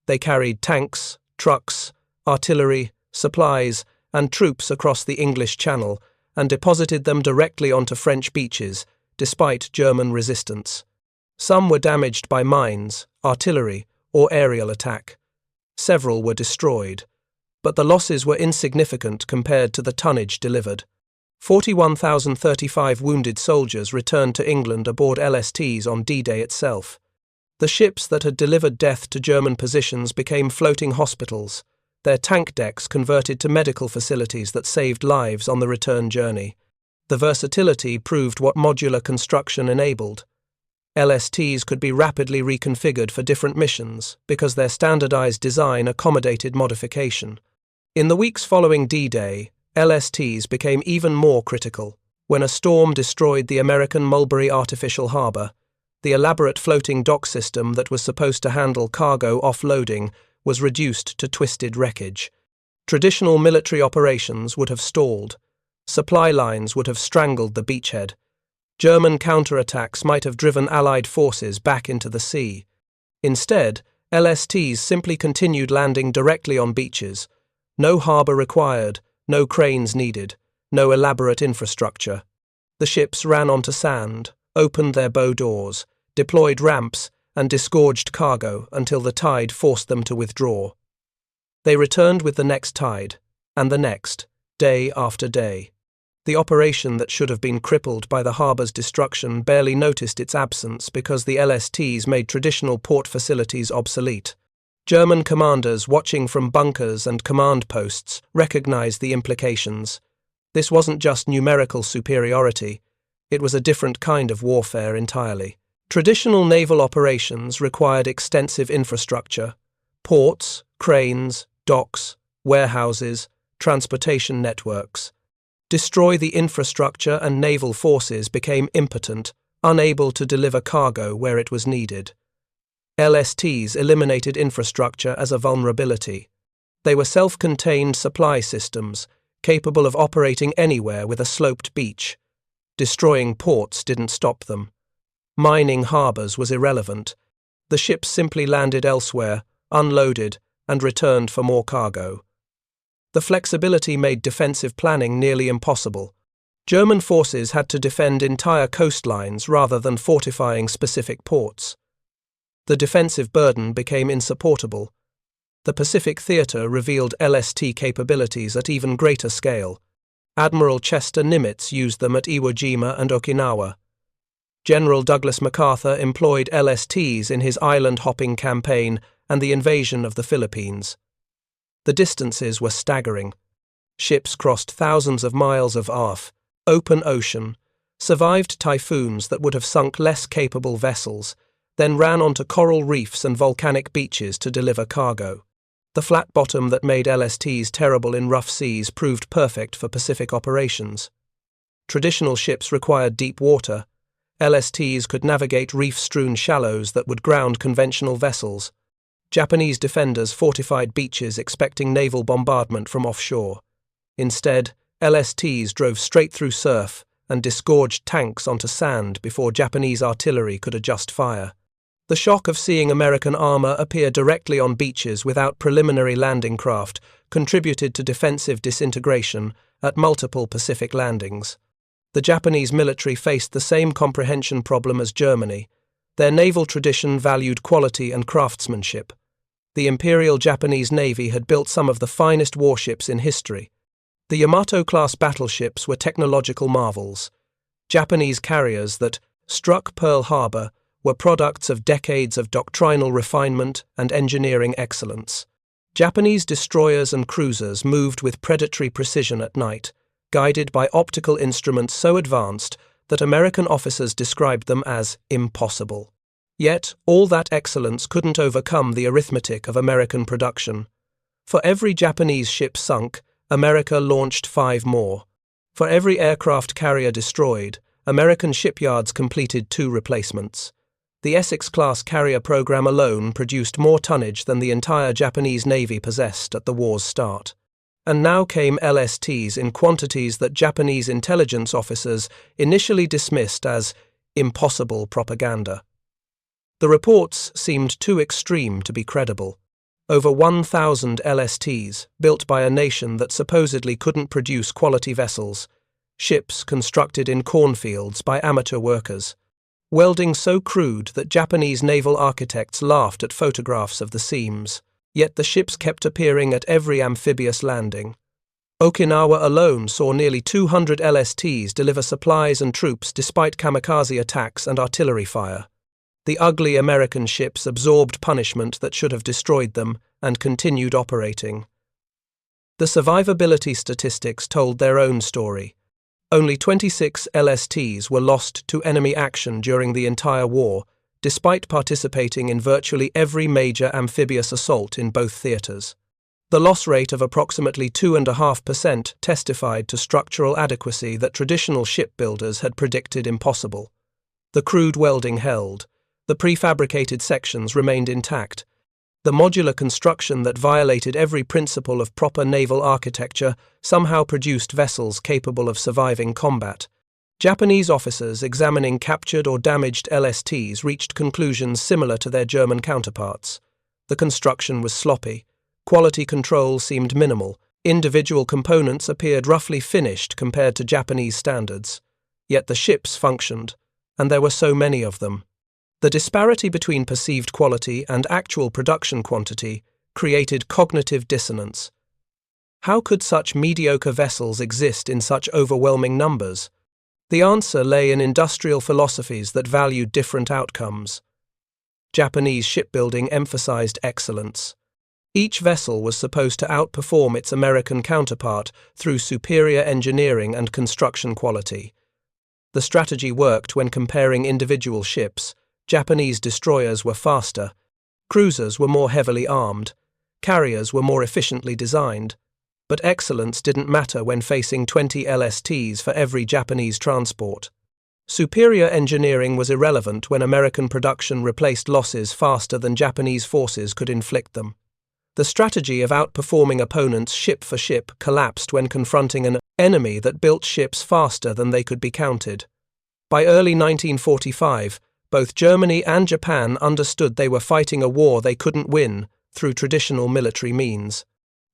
They carried tanks, trucks, artillery, supplies, and troops across the English Channel and deposited them directly onto French beaches, despite German resistance. Some were damaged by mines, artillery, or aerial attack. Several were destroyed, but the losses were insignificant compared to the tonnage delivered. 41,035 wounded soldiers returned to England aboard LSTs on D-Day itself. The ships that had delivered death to German positions became floating hospitals, their tank decks converted to medical facilities that saved lives on the return journey. The versatility proved what modular construction enabled. LSTs could be rapidly reconfigured for different missions because their standardized design accommodated modification. In the weeks following D-Day, LSTs became even more critical. When a storm destroyed the American Mulberry Artificial Harbor, the elaborate floating dock system that was supposed to handle cargo offloading was reduced to twisted wreckage. Traditional military operations would have stalled. Supply lines would have strangled the beachhead. German counterattacks might have driven Allied forces back into the sea. Instead, LSTs simply continued landing directly on beaches. No harbor required, no cranes needed, no elaborate infrastructure. The ships ran onto sand, opened their bow doors, deployed ramps, and disgorged cargo until the tide forced them to withdraw. They returned with the next tide, and the next, day after day. The operation that should have been crippled by the harbor's destruction barely noticed its absence because the LSTs made traditional port facilities obsolete. German commanders watching from bunkers and command posts recognized the implications. This wasn't just numerical superiority, it was a different kind of warfare entirely. Traditional naval operations required extensive infrastructure: ports, cranes, docks, warehouses, transportation networks. Destroy the infrastructure and naval forces became impotent, unable to deliver cargo where it was needed. LSTs eliminated infrastructure as a vulnerability. They were self-contained supply systems, capable of operating anywhere with a sloped beach. Destroying ports didn't stop them. Mining harbors was irrelevant. The ships simply landed elsewhere, unloaded, and returned for more cargo. The flexibility made defensive planning nearly impossible. German forces had to defend entire coastlines rather than fortifying specific ports. The defensive burden became insupportable. The Pacific Theater revealed LST capabilities at even greater scale. Admiral Chester Nimitz used them at Iwo Jima and Okinawa. General Douglas MacArthur employed LSTs in his island-hopping campaign and the invasion of the Philippines. The distances were staggering. Ships crossed thousands of miles of open ocean, survived typhoons that would have sunk less capable vessels, then ran onto coral reefs and volcanic beaches to deliver cargo. The flat bottom that made LSTs terrible in rough seas proved perfect for Pacific operations. Traditional ships required deep water. LSTs could navigate reef-strewn shallows that would ground conventional vessels. Japanese defenders fortified beaches expecting naval bombardment from offshore. Instead, LSTs drove straight through surf and disgorged tanks onto sand before Japanese artillery could adjust fire. The shock of seeing American armor appear directly on beaches without preliminary landing craft contributed to defensive disintegration at multiple Pacific landings. The Japanese military faced the same comprehension problem as Germany. Their naval tradition valued quality and craftsmanship. The Imperial Japanese Navy had built some of the finest warships in history. The Yamato-class battleships were technological marvels. Japanese carriers that struck Pearl Harbor were products of decades of doctrinal refinement and engineering excellence. Japanese destroyers and cruisers moved with predatory precision at night, guided by optical instruments so advanced that American officers described them as impossible. Yet, all that excellence couldn't overcome the arithmetic of American production. For every Japanese ship sunk, America launched 5 more. For every aircraft carrier destroyed, American shipyards completed 2 replacements. The Essex-class carrier program alone produced more tonnage than the entire Japanese Navy possessed at the war's start. And now came LSTs in quantities that Japanese intelligence officers initially dismissed as impossible propaganda. The reports seemed too extreme to be credible. Over 1,000 LSTs, built by a nation that supposedly couldn't produce quality vessels, ships constructed in cornfields by amateur workers, welding so crude that Japanese naval architects laughed at photographs of the seams, yet the ships kept appearing at every amphibious landing. Okinawa alone saw nearly 200 LSTs deliver supplies and troops despite kamikaze attacks and artillery fire. The ugly American ships absorbed punishment that should have destroyed them and continued operating. The survivability statistics told their own story. Only 26 LSTs were lost to enemy action during the entire war, despite participating in virtually every major amphibious assault in both theaters. The loss rate of approximately 2.5% testified to structural adequacy that traditional shipbuilders had predicted impossible. The crude welding held. The prefabricated sections remained intact. The modular construction that violated every principle of proper naval architecture somehow produced vessels capable of surviving combat. Japanese officers examining captured or damaged LSTs reached conclusions similar to their German counterparts. The construction was sloppy. Quality control seemed minimal. Individual components appeared roughly finished compared to Japanese standards. Yet the ships functioned, and there were so many of them. The disparity between perceived quality and actual production quantity created cognitive dissonance. How could such mediocre vessels exist in such overwhelming numbers? The answer lay in industrial philosophies that valued different outcomes. Japanese shipbuilding emphasized excellence. Each vessel was supposed to outperform its American counterpart through superior engineering and construction quality. The strategy worked when comparing individual ships. Japanese destroyers were faster, cruisers were more heavily armed, carriers were more efficiently designed, but excellence didn't matter when facing 20 LSTs for every Japanese transport. Superior engineering was irrelevant when American production replaced losses faster than Japanese forces could inflict them. The strategy of outperforming opponents ship for ship collapsed when confronting an enemy that built ships faster than they could be counted. By early 1945, both Germany and Japan understood they were fighting a war they couldn't win through traditional military means.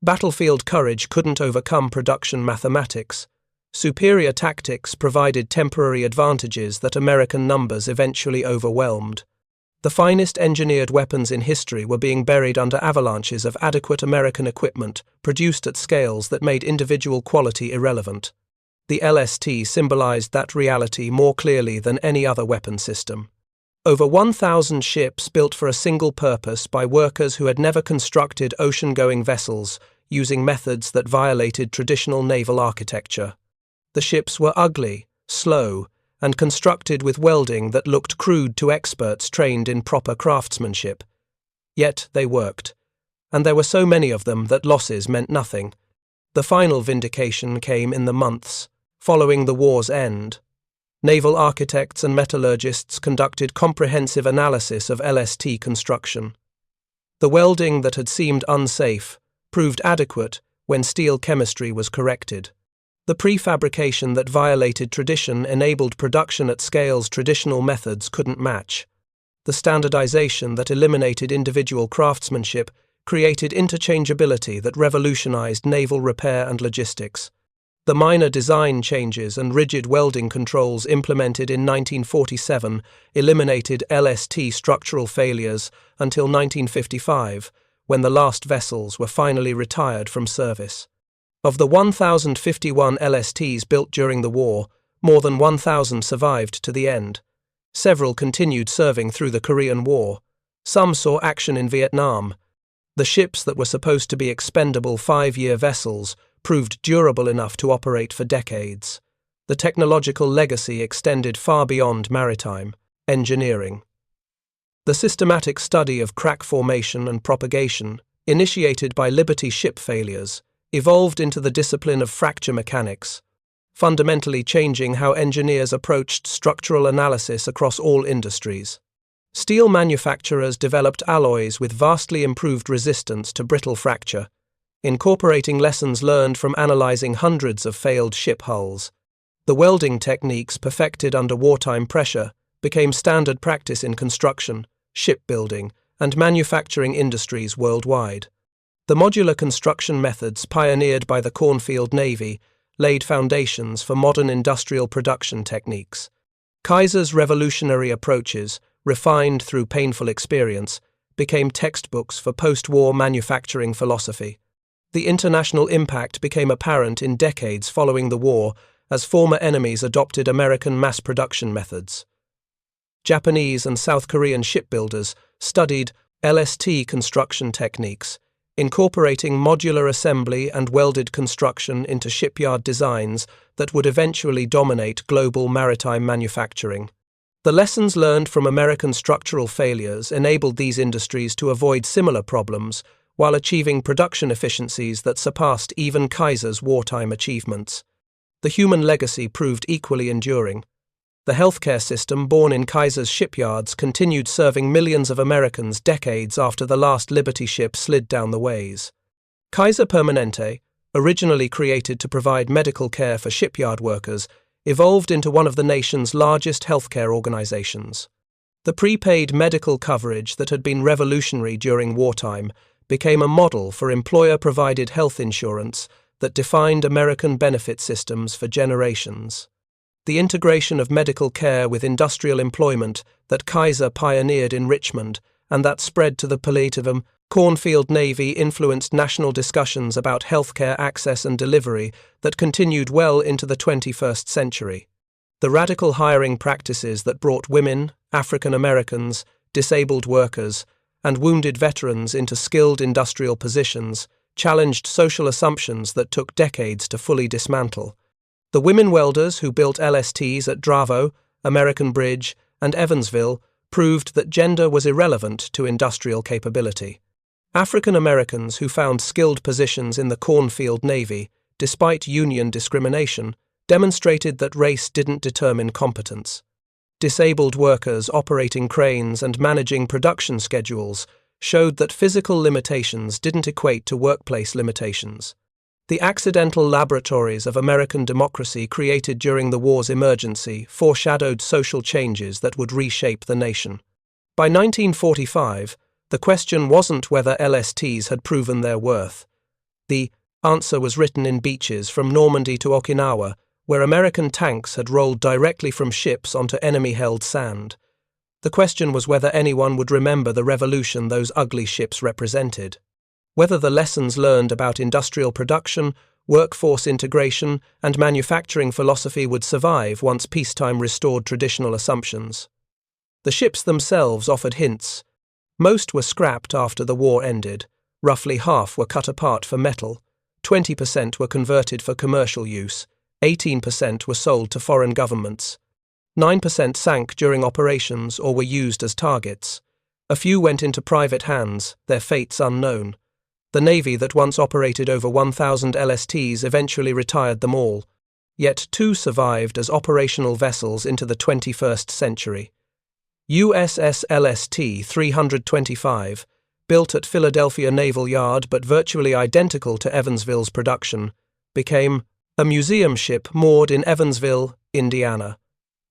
Battlefield courage couldn't overcome production mathematics. Superior tactics provided temporary advantages that American numbers eventually overwhelmed. The finest engineered weapons in history were being buried under avalanches of adequate American equipment produced at scales that made individual quality irrelevant. The LST symbolized that reality more clearly than any other weapon system. Over 1,000 ships built for a single purpose by workers who had never constructed ocean-going vessels using methods that violated traditional naval architecture. The ships were ugly, slow, and constructed with welding that looked crude to experts trained in proper craftsmanship. Yet they worked, and there were so many of them that losses meant nothing. The final vindication came in the months following the war's end. Naval architects and metallurgists conducted comprehensive analysis of LST construction. The welding that had seemed unsafe proved adequate when steel chemistry was corrected. The prefabrication that violated tradition enabled production at scales traditional methods couldn't match. The standardization that eliminated individual craftsmanship created interchangeability that revolutionized naval repair and logistics. The minor design changes and rigid welding controls implemented in 1947 eliminated LST structural failures until 1955, when the last vessels were finally retired from service. Of the 1,051 LSTs built during the war, more than 1,000 survived to the end. Several continued serving through the Korean War. Some saw action in Vietnam. The ships that were supposed to be expendable 5-year vessels proved durable enough to operate for decades. The technological legacy extended far beyond maritime engineering. The systematic study of crack formation and propagation, initiated by Liberty ship failures, evolved into the discipline of fracture mechanics, fundamentally changing how engineers approached structural analysis across all industries. Steel manufacturers developed alloys with vastly improved resistance to brittle fracture, incorporating lessons learned from analyzing hundreds of failed ship hulls. The welding techniques perfected under wartime pressure became standard practice in construction, shipbuilding, and manufacturing industries worldwide. The modular construction methods pioneered by the Cornfield Navy laid foundations for modern industrial production techniques. Kaiser's revolutionary approaches, refined through painful experience, became textbooks for post-war manufacturing philosophy. The international impact became apparent in decades following the war as former enemies adopted American mass production methods. Japanese and South Korean shipbuilders studied LST construction techniques, incorporating modular assembly and welded construction into shipyard designs that would eventually dominate global maritime manufacturing. The lessons learned from American structural failures enabled these industries to avoid similar problems while achieving production efficiencies that surpassed even Kaiser's wartime achievements. The human legacy proved equally enduring. The healthcare system born in Kaiser's shipyards continued serving millions of Americans decades after the last Liberty ship slid down the ways. Kaiser Permanente, originally created to provide medical care for shipyard workers, evolved into one of the nation's largest healthcare organizations. The prepaid medical coverage that had been revolutionary during wartime became a model for employer-provided health insurance that defined American benefit systems for generations. The integration of medical care with industrial employment that Kaiser pioneered in Richmond and that spread to the Palladium Cornfield Navy influenced national discussions about healthcare access and delivery that continued well into the 21st century. The radical hiring practices that brought women, African Americans, disabled workers, and wounded veterans into skilled industrial positions challenged social assumptions that took decades to fully dismantle. The women welders who built LSTs at Dravo, American Bridge, and Evansville proved that gender was irrelevant to industrial capability. African Americans who found skilled positions in the Cornfield Navy, despite union discrimination, demonstrated that race didn't determine competence. Disabled workers operating cranes and managing production schedules showed that physical limitations didn't equate to workplace limitations. The accidental laboratories of American democracy created during the war's emergency foreshadowed social changes that would reshape the nation. By 1945, the question wasn't whether LSTs had proven their worth. The answer was written in beaches from Normandy to Okinawa, where American tanks had rolled directly from ships onto enemy-held sand. The question was whether anyone would remember the revolution those ugly ships represented. Whether the lessons learned about industrial production, workforce integration, and manufacturing philosophy would survive once peacetime restored traditional assumptions. The ships themselves offered hints. Most were scrapped after the war ended. Roughly half were cut apart for metal, 20% were converted for commercial use, 18% were sold to foreign governments. 9% sank during operations or were used as targets. A few went into private hands, their fates unknown. The Navy that once operated over 1,000 LSTs eventually retired them all. Yet 2 survived as operational vessels into the 21st century. USS LST 325, built at Philadelphia Naval Yard but virtually identical to Evansville's production, became a museum ship moored in Evansville, Indiana.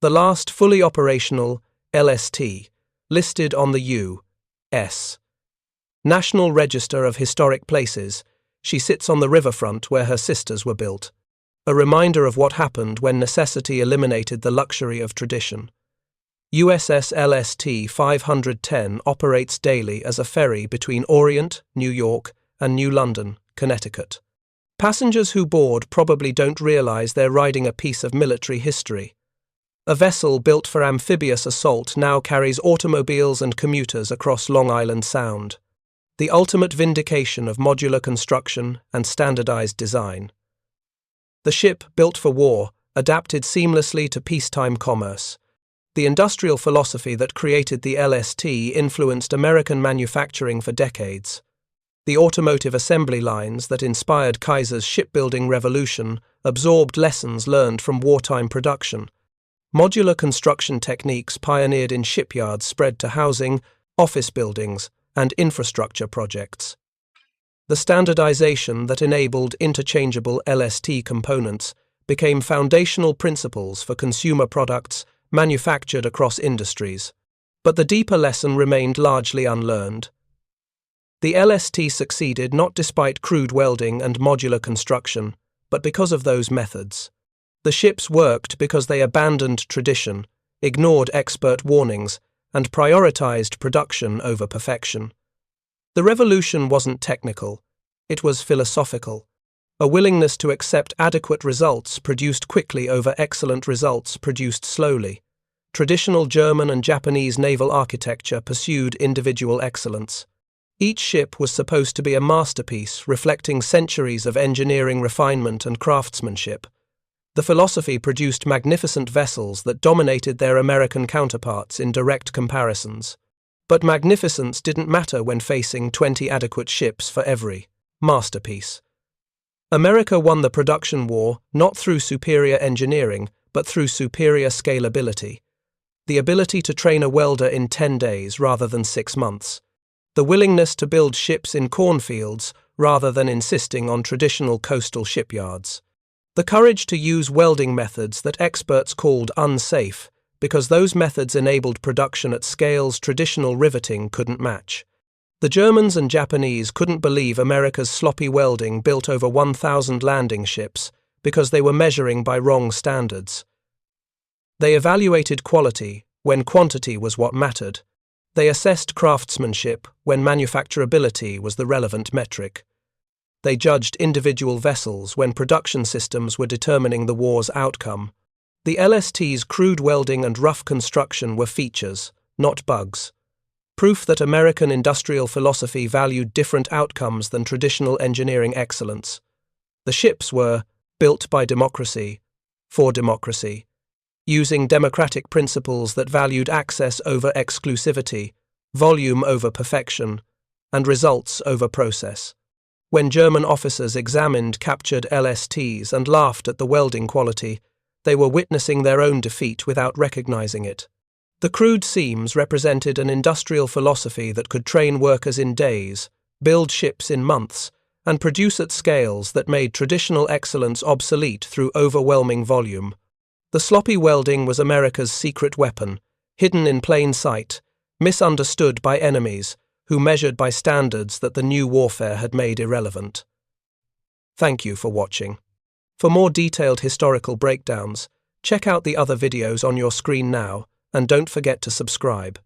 The last fully operational LST, listed on the U.S. National Register of Historic Places, she sits on the riverfront where her sisters were built, a reminder of what happened when necessity eliminated the luxury of tradition. USS LST 510 operates daily as a ferry between Orient, New York, and New London, Connecticut. Passengers who board probably don't realize they're riding a piece of military history. A vessel built for amphibious assault now carries automobiles and commuters across Long Island Sound. The ultimate vindication of modular construction and standardized design. The ship, built for war, adapted seamlessly to peacetime commerce. The industrial philosophy that created the LST influenced American manufacturing for decades. The automotive assembly lines that inspired Kaiser's shipbuilding revolution absorbed lessons learned from wartime production. Modular construction techniques pioneered in shipyards spread to housing, office buildings, and infrastructure projects. The standardization that enabled interchangeable LST components became foundational principles for consumer products, manufactured across industries. But the deeper lesson remained largely unlearned. The LST succeeded not despite crude welding and modular construction, but because of those methods. The ships worked because they abandoned tradition, ignored expert warnings, and prioritized production over perfection. The revolution wasn't technical, it was philosophical. A willingness to accept adequate results produced quickly over excellent results produced slowly. Traditional German and Japanese naval architecture pursued individual excellence. Each ship was supposed to be a masterpiece reflecting centuries of engineering refinement and craftsmanship. The philosophy produced magnificent vessels that dominated their American counterparts in direct comparisons. But magnificence didn't matter when facing 20 adequate ships for every masterpiece. America won the production war not through superior engineering, but through superior scalability. The ability to train a welder in 10 days rather than 6 months. The willingness to build ships in cornfields rather than insisting on traditional coastal shipyards. The courage to use welding methods that experts called unsafe, because those methods enabled production at scales traditional riveting couldn't match. The Germans and Japanese couldn't believe America's sloppy welding built over 1,000 landing ships because they were measuring by wrong standards. They evaluated quality when quantity was what mattered. They assessed craftsmanship when manufacturability was the relevant metric. They judged individual vessels when production systems were determining the war's outcome. The LST's crude welding and rough construction were features, not bugs. Proof that American industrial philosophy valued different outcomes than traditional engineering excellence. The ships were built by democracy, for democracy, using democratic principles that valued access over exclusivity, volume over perfection, and results over process. When German officers examined captured LSTs and laughed at the welding quality, they were witnessing their own defeat without recognizing it. The crude seams represented an industrial philosophy that could train workers in days, build ships in months, and produce at scales that made traditional excellence obsolete through overwhelming volume. The sloppy welding was America's secret weapon, hidden in plain sight, misunderstood by enemies, who measured by standards that the new warfare had made irrelevant. Thank you for watching. For more detailed historical breakdowns, check out the other videos on your screen now, and don't forget to subscribe.